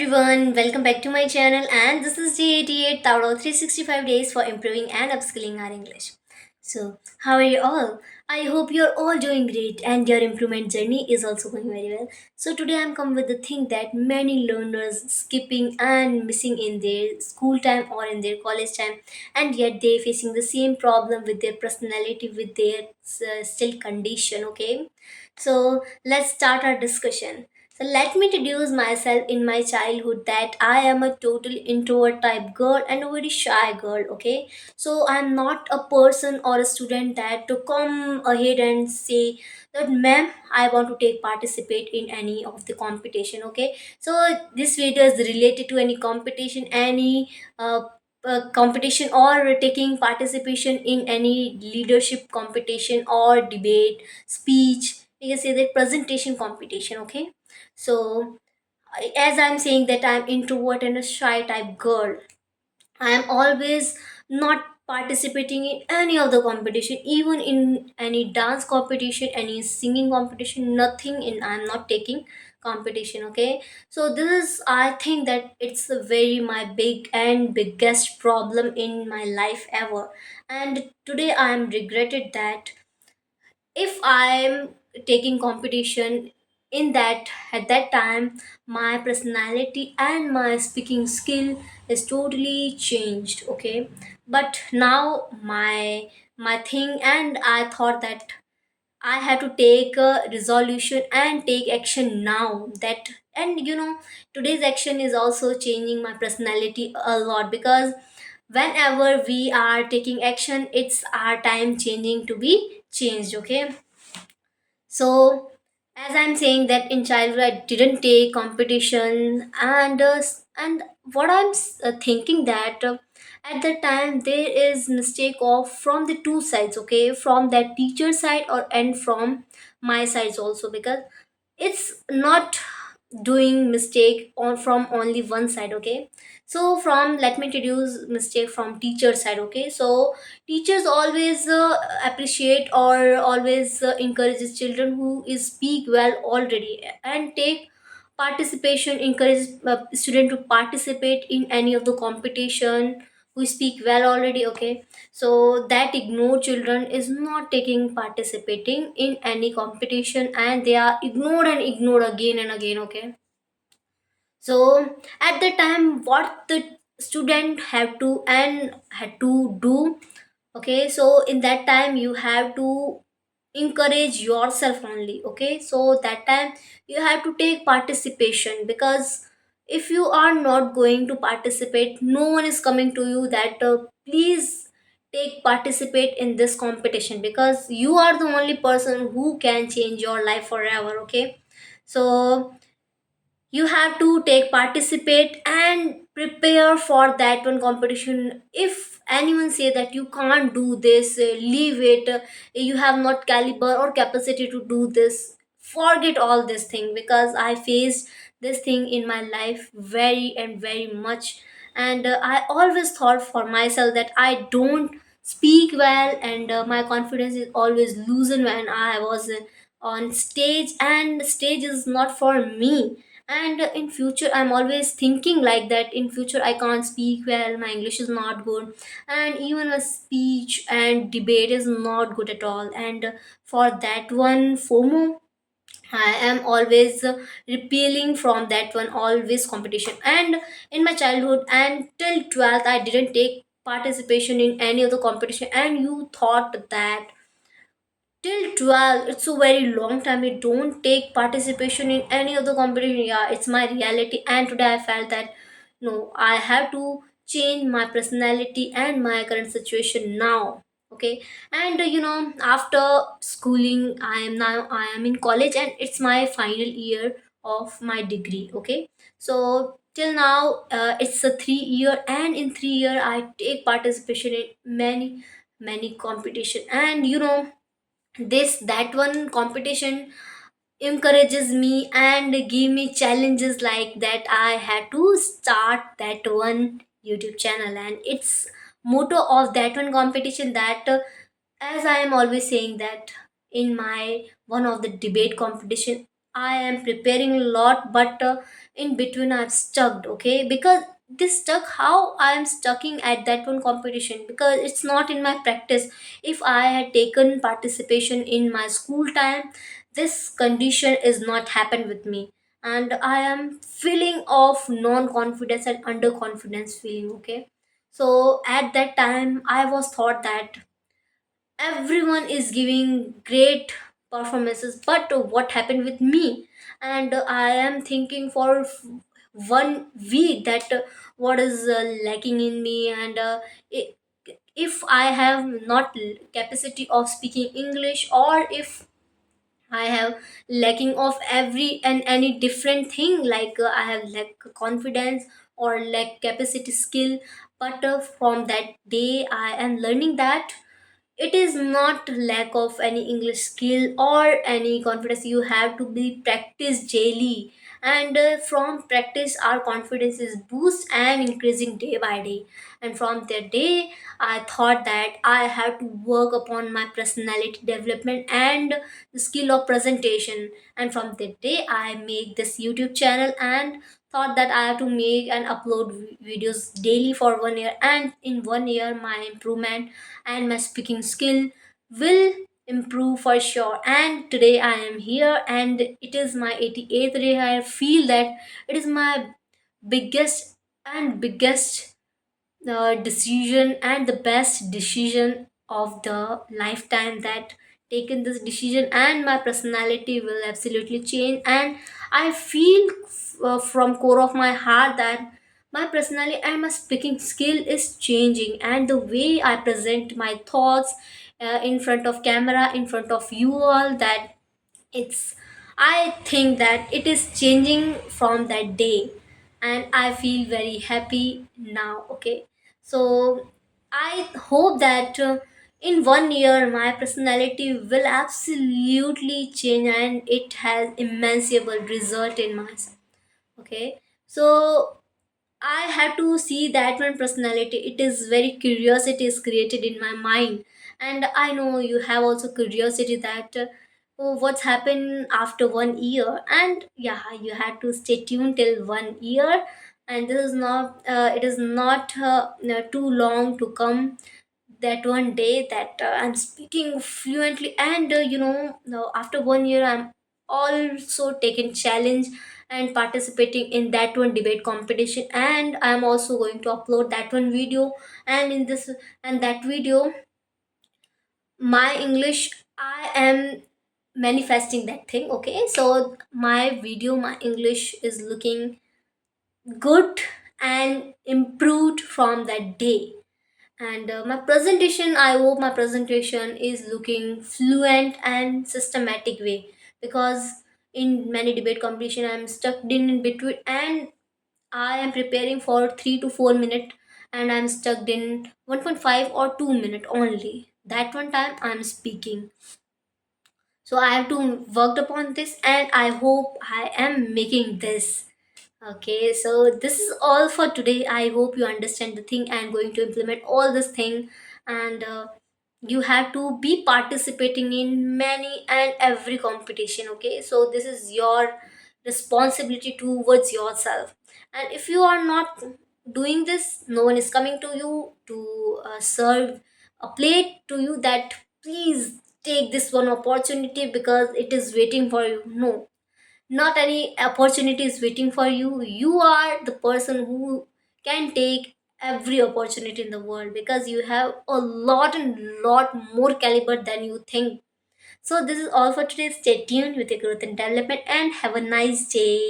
everyone, welcome back to my channel, and this is J88 Taro 365 days for improving and upskilling our English. So, how are you all? I hope you're all doing great and your improvement journey is also going very well. So, today I'm come with the thing that many learners skipping and missing in their school time or in their college time, and yet they facing the same problem with their personality, with their still condition. Okay, so let's start our discussion. So let me introduce myself in my childhood that I am a total introvert type girl and a very shy girl, okay? So I'm not a person or a student that to come ahead and say that ma'am I want to take participate in any of the competition, okay? So this video is related to any competition, any competition or taking participation in any leadership competition or debate, speech, you can say that presentation competition, okay? So, as I'm saying that I'm introvert and a shy type girl, I am always not participating in any of the competition, even in any dance competition, any singing competition, nothing in I'm not taking competition. Okay, so this is I think that it's a very my big and biggest problem in my life ever, and today I am regretted that if I'm taking competition in that at that time my personality and my speaking skill is totally changed, okay? But now my thing, and I thought that I have to take a resolution and take action now that, and today's action is also changing my personality a lot, because whenever we are taking action it's our time changing to be changed, okay? So, as I'm saying that in childhood I didn't take competition, and what I'm thinking that at the time there is mistake of from the two sides, okay, from that teacher side or and from my sides also, because it's not doing mistake on from only one side, okay? So from let me introduce mistake from teacher side, okay? So teachers always appreciate or always encourages children who is speak well already and take participation, encourage student to participate in any of the competition who speak well already, okay? So that ignored children is not taking participating in any competition, and they are ignored and ignored again and again, okay? So at the time what the student have to and had to do, okay, so in that time you have to encourage yourself only, okay? So that time you have to take participation, because if you are not going to participate, no one is coming to you that please take participate in this competition, because you are the only person who can change your life forever, okay? So you have to take participate and prepare for that one competition. If anyone say that you can't do this, leave it, you have not caliber or capacity to do this, forget all this thing, because I faced this thing in my life very and very much. And I always thought for myself that I don't speak well, and my confidence is always loosened when I was on stage, and stage is not for me. And in future I'm always thinking like that, in future I can't speak well, my English is not good, and even my speech and debate is not good at all. And for that one FOMO, I am always repealing from that one always competition. And in my childhood and till 12th I didn't take participation in any of the competition, and you thought that till 12 it's a very long time you don't take participation in any of the competition. Yeah, it's my reality, and today I felt that no, I have to change my personality and my current situation now, okay? And after schooling I am in college, and it's my final year of my degree, okay? So till now it's a 3 year, and in 3 year I take participation in many competition. And this that one competition encourages me and give me challenges like that I had to start that one YouTube channel. And it's motto of that one competition that as I am always saying that in my one of the debate competition I am preparing a lot, but in between I'm stuck. Okay, because this stuck, how I am stucking at that one competition, because it's not in my practice. If I had taken participation in my school time, this condition is not happened with me, and I am feeling of non-confidence and underconfidence feeling. Okay, so at that time I was thought that everyone is giving great performances, but what happened with me? And I am thinking for 1 week that what is lacking in me, and i- if I have not capacity of speaking English, or if I have lacking of every and any different thing, like I have lack confidence or lack capacity skill. But from that day I am learning that it is not lack of any English skill or any confidence. You have to be practiced daily, and from practice our confidence is boost and increasing day by day. And from that day I thought that I have to work upon my personality development and the skill of presentation. And from that day I make this YouTube channel, and thought that I have to make and upload videos daily for 1 year, and in 1 year my improvement and my speaking skill will improve for sure. And today I am here, and it is my 88th day. I feel that it is my biggest decision and the best decision of the lifetime, that taken this decision, and my personality will absolutely change. And I feel from core of my heart that my personality and my speaking skill is changing, and the way I present my thoughts in front of camera, in front of you all, that it's, I think that it is changing from that day, and I feel very happy now. Okay, so I hope that in 1 year my personality will absolutely change, and it has immenseable result in myself. Okay, so I have to see that one personality. It is very curiosity is created in my mind, and I know you have also curiosity that oh, what's happened after 1 year. And yeah, you had to stay tuned till 1 year, and this is not it is not too long to come, that one day that I'm speaking fluently. And after 1 year I'm also taking challenge and participating in that one debate competition, and I'm also going to upload that one video. And in this and that video, my English, I am manifesting that thing. Okay, so my video, my English is looking good and improved from that day. And my presentation, I hope my presentation is looking fluent and systematic way, because in many debate competition I'm stuck in between, and I am preparing for 3 to 4 minutes, and I'm stuck in 1.5 or 2 minute only. That one time I'm speaking. So I have to worked upon this, and I hope I am making this. Okay, so this is all for today. I hope you understand the thing and going to implement all this thing. And you have to be participating in many and every competition. Okay, so this is your responsibility towards yourself. And if you are not doing this, no one is coming to you to serve a plate to you, that please take this one opportunity because it is waiting for you. No, not any opportunity is waiting for you. You are the person who can take every opportunity in the world, because you have a lot and lot more caliber than you think. So this is all for today. Stay tuned with your growth and development, and have a nice day.